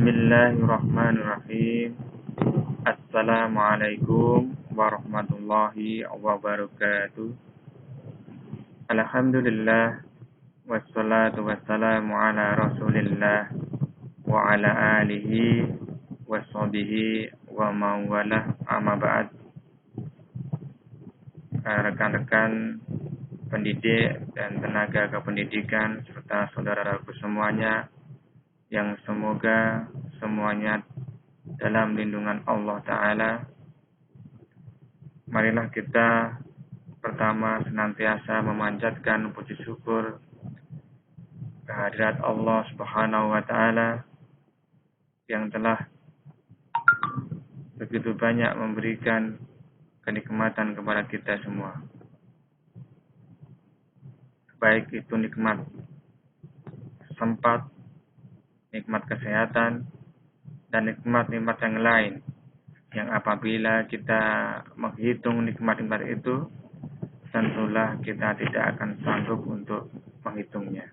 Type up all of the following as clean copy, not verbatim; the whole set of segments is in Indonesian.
Bismillahirrahmanirrahim. Assalamualaikum warahmatullahi wabarakatuh. Alhamdulillah wassalatu wassalamu ala Rasulillah wa ala alihi washabihi wa mawalah, amma ba'd. Rekan-rekan pendidik dan tenaga kependidikan serta saudara-saudaraku semuanya yang semoga semuanya dalam lindungan Allah Ta'ala. Marilah kita pertama senantiasa memanjatkan puji syukur kehadirat Allah Subhanahu wa Ta'ala yang telah begitu banyak memberikan kenikmatan kepada kita semua. Baik itu nikmat sempat, nikmat kesehatan, dan nikmat-nikmat yang lain, yang apabila kita menghitung nikmat-nikmat itu, tentulah kita tidak akan sanggup untuk menghitungnya.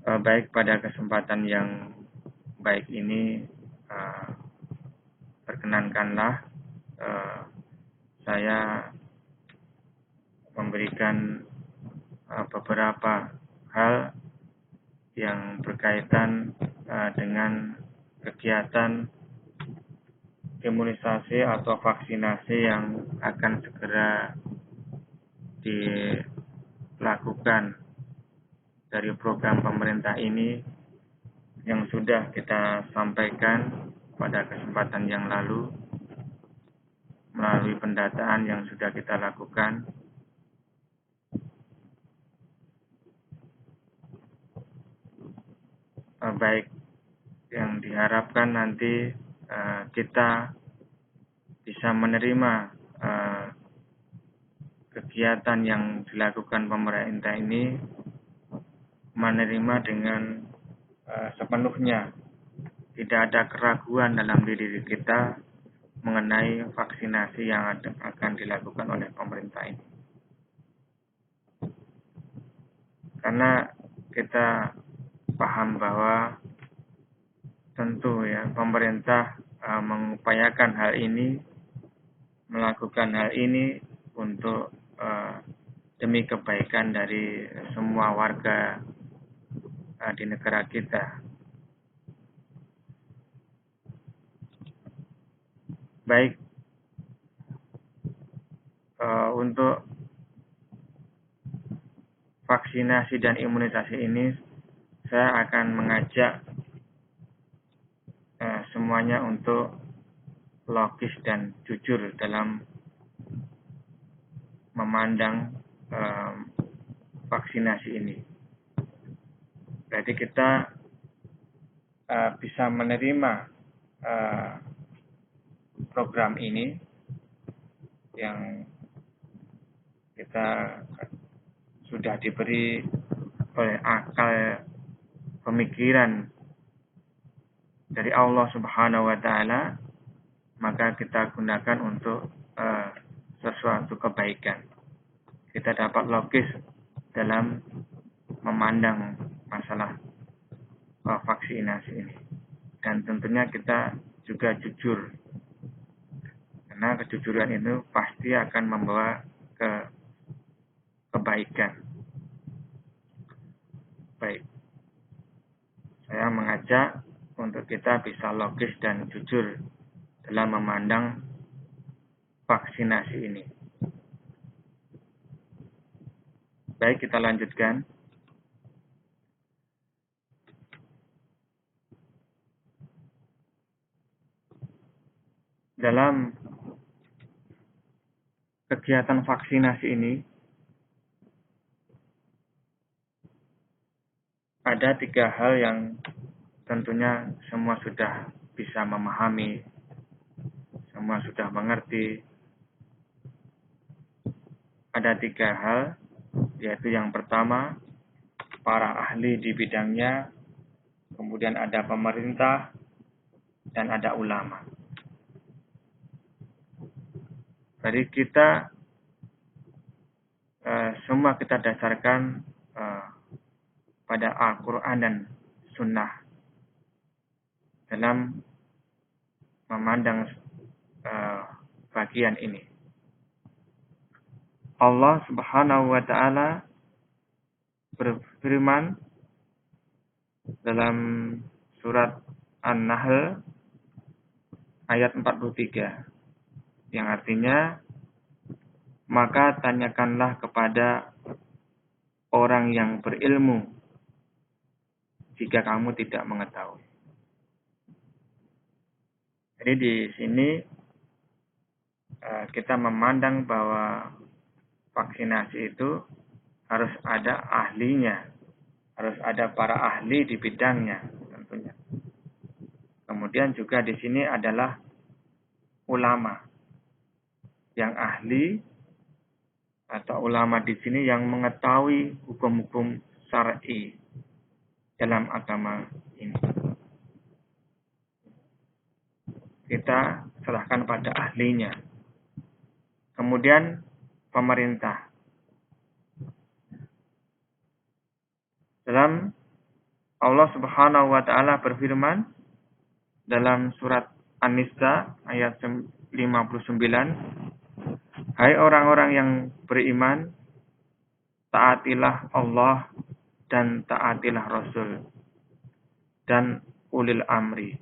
Baik, pada kesempatan yang baik ini, perkenankanlah saya memberikan beberapa hal yang berkaitan dengan kegiatan imunisasi atau vaksinasi yang akan segera dilakukan dari program pemerintah ini, yang sudah kita sampaikan pada kesempatan yang lalu melalui pendataan yang sudah kita lakukan. Baik, yang diharapkan nanti kita bisa menerima kegiatan yang dilakukan pemerintah ini, menerima dengan sepenuhnya, tidak ada keraguan dalam diri kita mengenai vaksinasi yang akan dilakukan oleh pemerintah ini. Karena kita paham bahwa tentu ya pemerintah mengupayakan hal ini, melakukan hal ini untuk demi kebaikan dari semua warga di negara kita. Baik, untuk vaksinasi dan imunisasi ini saya akan mengajak semuanya untuk logis dan jujur dalam memandang vaksinasi ini. Berarti kita bisa menerima program ini yang kita sudah diberi oleh akal pemikiran dari Allah Subhanahu wa Ta'ala, maka kita gunakan untuk sesuatu kebaikan. Kita dapat logis dalam memandang masalah vaksinasi ini, dan tentunya kita juga jujur, karena kejujuran itu pasti akan membawa kebaikan. Baik, saya mengajak untuk kita bisa logis dan jujur dalam memandang vaksinasi ini. Baik, kita lanjutkan. Dalam kegiatan vaksinasi ini ada 3 hal yang tentunya semua sudah bisa memahami, semua sudah mengerti. Ada 3 hal, yaitu yang pertama, para ahli di bidangnya, kemudian ada pemerintah, dan ada ulama. Jadi kita semua kita dasarkan pada Al-Quran dan Sunnah dalam memandang bagian ini. Allah Subhanahu wa taala berfirman dalam surat An-Nahl ayat 43 yang artinya, maka tanyakanlah kepada orang yang berilmu jika kamu tidak mengetahui. Jadi di sini kita memandang bahwa vaksinasi itu harus ada ahlinya, harus ada para ahli di bidangnya tentunya. Kemudian juga di sini adalah ulama yang ahli atau ulama di sini yang mengetahui hukum-hukum syar'i dalam agama ini. Kita serahkan pada ahlinya. Kemudian pemerintah. Dalam Allah Subhanahu wa taala berfirman dalam surat An-Nisa ayat 59, hai orang-orang yang beriman, taatilah Allah dan taatilah Rasul dan ulil amri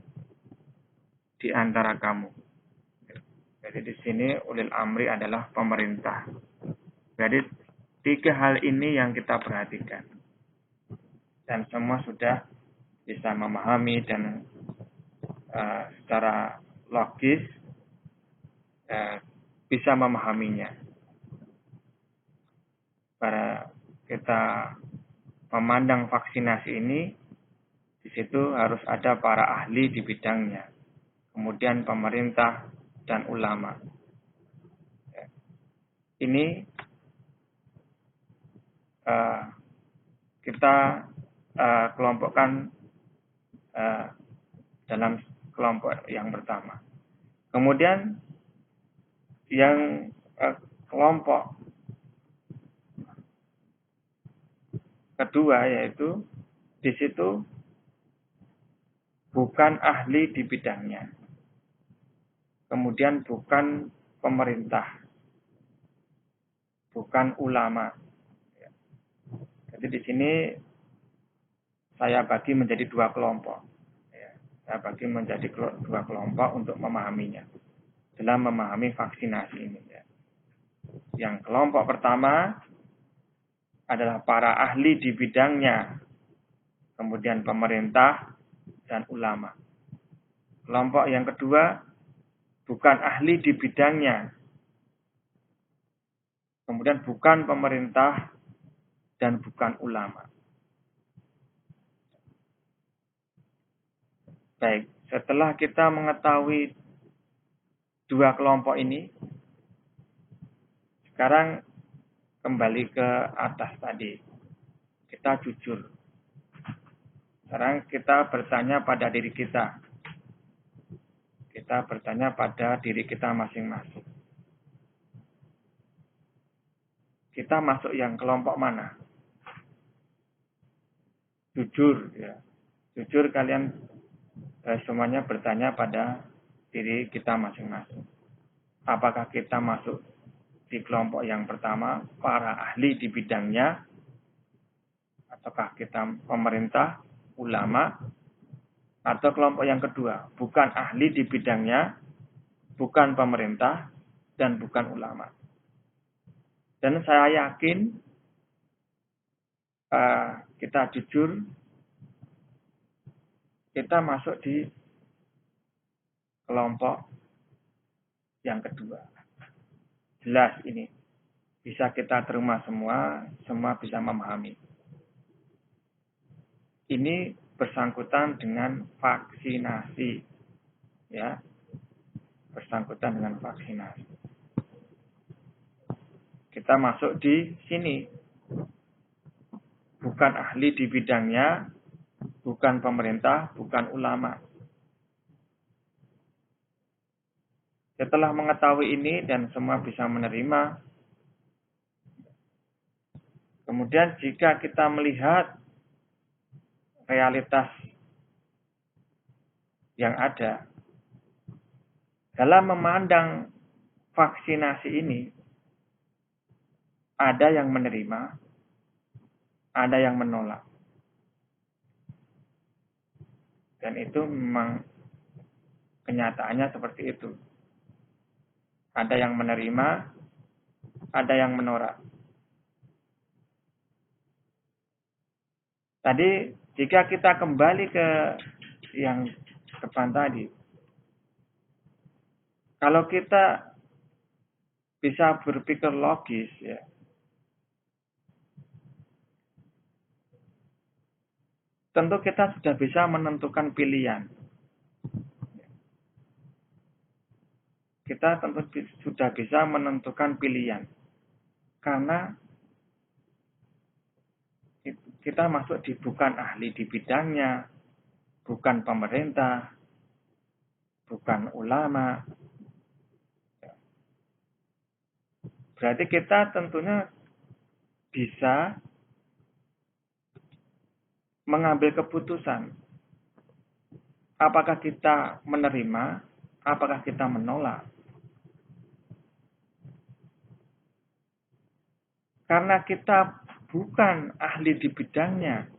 di antara kamu. Jadi di sini ulil amri adalah pemerintah. Jadi 3 hal ini yang kita perhatikan. Dan semua sudah bisa memahami dan secara logis bisa memahaminya. Para kita memandang vaksinasi ini, di situ harus ada para ahli di bidangnya. Kemudian pemerintah dan ulama. Ini kita kelompokkan dalam kelompok yang pertama. Kemudian yang kelompok kedua yaitu di situ bukan ahli di bidangnya. Kemudian bukan pemerintah. Bukan ulama. Jadi di sini saya bagi menjadi 2 kelompok. Saya bagi menjadi 2 kelompok untuk memahaminya. Dalam memahami vaksinasi ini. Yang kelompok pertama adalah para ahli di bidangnya. Kemudian pemerintah dan ulama. Kelompok yang kedua bukan ahli di bidangnya. Kemudian bukan pemerintah dan bukan ulama. Baik, setelah kita mengetahui 2 kelompok ini, sekarang kembali ke atas tadi. Kita jujur. Sekarang kita bertanya pada diri kita. Kita bertanya pada diri kita masing-masing. Kita masuk yang kelompok mana? Jujur, ya. Jujur kalian semuanya bertanya pada diri kita masing-masing. Apakah kita masuk di kelompok yang pertama, para ahli di bidangnya, ataukah kita pemerintah, ulama, atau kelompok yang kedua, bukan ahli di bidangnya, bukan pemerintah, dan bukan ulama. Dan saya yakin kita jujur, kita masuk di kelompok yang kedua. Jelas ini. Bisa kita terima semua bisa memahami. Ini bersangkutan dengan vaksinasi. Ya. Bersangkutan dengan vaksinasi. Kita masuk di sini. Bukan ahli di bidangnya, bukan pemerintah, bukan ulama. Setelah mengetahui ini dan semua bisa menerima, kemudian jika kita melihat realitas yang ada dalam memandang vaksinasi ini, ada yang menerima, ada yang menolak. Dan itu memang kenyataannya seperti itu. Ada yang menerima, ada yang menolak. Tadi jika kita kembali ke yang depan tadi, kalau kita bisa berpikir logis, ya, tentu kita sudah bisa menentukan pilihan. Kita tentu sudah bisa menentukan pilihan. Karena kita masuk di bukan ahli di bidangnya, bukan pemerintah, bukan ulama. Berarti kita tentunya bisa mengambil keputusan. Apakah kita menerima, apakah kita menolak. Karena kita bukan ahli di bidangnya,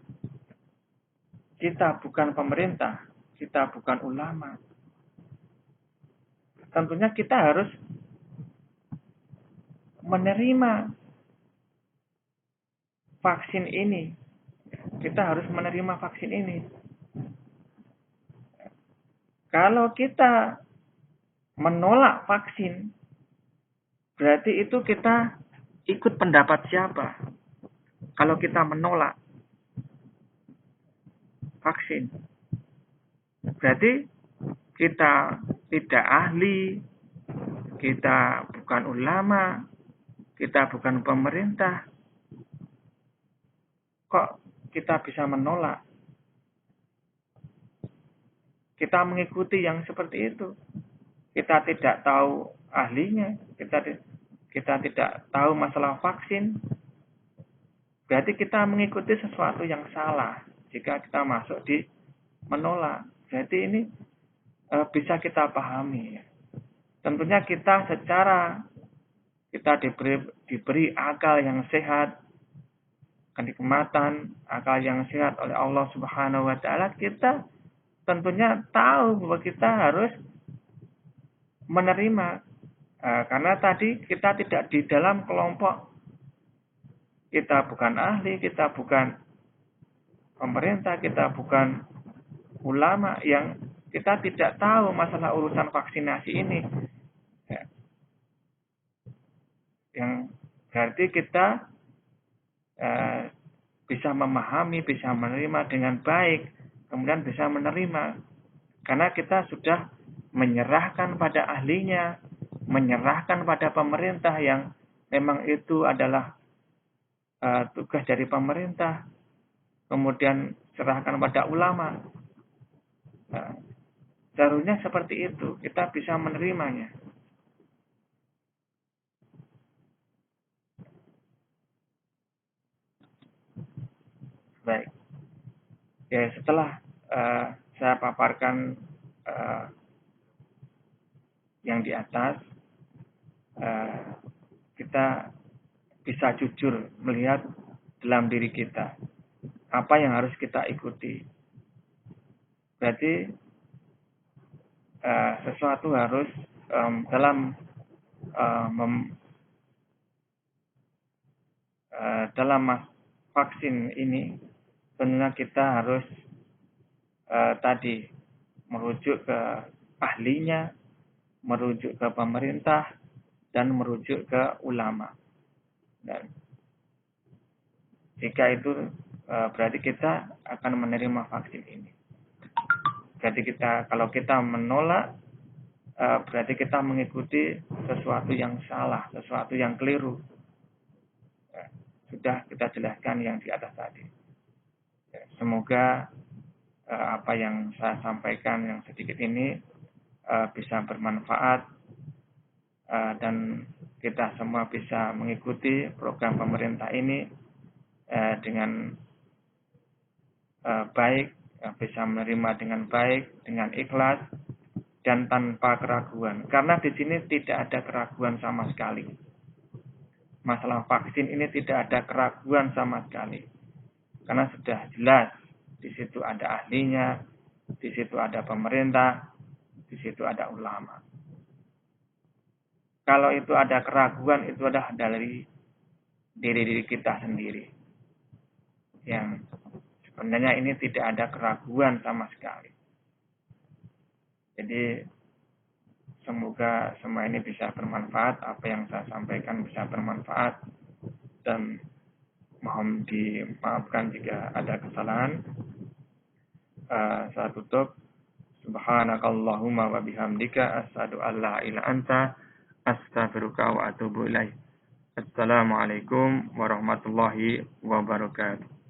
kita bukan pemerintah, kita bukan ulama. Tentunya kita harus menerima vaksin ini. Kita harus menerima vaksin ini. Kalau kita menolak vaksin, berarti itu kita ikut pendapat siapa? Kalau kita menolak vaksin, berarti kita tidak ahli, kita bukan ulama, kita bukan pemerintah. Kok kita bisa menolak? Kita mengikuti yang seperti itu. Kita tidak tahu ahlinya, kita tidak tahu masalah vaksin. Berarti kita mengikuti sesuatu yang salah jika kita masuk di menolak. Berarti ini bisa kita pahami. Tentunya kita diberi akal yang sehat, kenikmatan, akal yang sehat oleh Allah Subhanahu wa taala. Kita tentunya tahu bahwa kita harus menerima. Karena tadi kita tidak di dalam kelompok, kita bukan ahli, kita bukan pemerintah, kita bukan ulama, yang kita tidak tahu masalah urusan vaksinasi ini. Yang berarti kita bisa memahami, bisa menerima dengan baik, kemudian bisa menerima. Karena kita sudah menyerahkan pada ahlinya, menyerahkan pada pemerintah yang memang itu adalah tugas dari pemerintah, kemudian serahkan pada ulama. Seharusnya seperti itu, kita bisa menerimanya. Baik. Ya, setelah saya paparkan yang di atas, kita bisa jujur melihat dalam diri kita apa yang harus kita ikuti. Berarti sesuatu harus dalam vaksin ini, tentunya kita harus tadi merujuk ke ahlinya, merujuk ke pemerintah, dan merujuk ke ulama. Dan jika itu berarti kita akan menerima vaksin ini. Berarti kalau kita menolak, berarti kita mengikuti sesuatu yang salah, sesuatu yang keliru. Sudah kita jelaskan yang di atas tadi. Semoga apa yang saya sampaikan yang sedikit ini bisa bermanfaat, dan kita semua bisa mengikuti program pemerintah ini dengan baik, bisa menerima dengan baik, dengan ikhlas, dan tanpa keraguan. Karena di sini tidak ada keraguan sama sekali. Masalah vaksin ini tidak ada keraguan sama sekali. Karena sudah jelas, di situ ada ahlinya, di situ ada pemerintah, di situ ada ulama. Kalau itu ada keraguan, itu adalah dari diri kita sendiri. Yang sebenarnya ini tidak ada keraguan sama sekali. Jadi semoga semua ini bisa bermanfaat, apa yang saya sampaikan bisa bermanfaat, dan mohon dimaafkan jika ada kesalahan. Saya tutup. Subhanakallahumma wa bihamdika asyhadu an la ilaha illa anta astaghfiruka wa atubu ilaik. Assalamualaikum warahmatullahi wabarakatuh.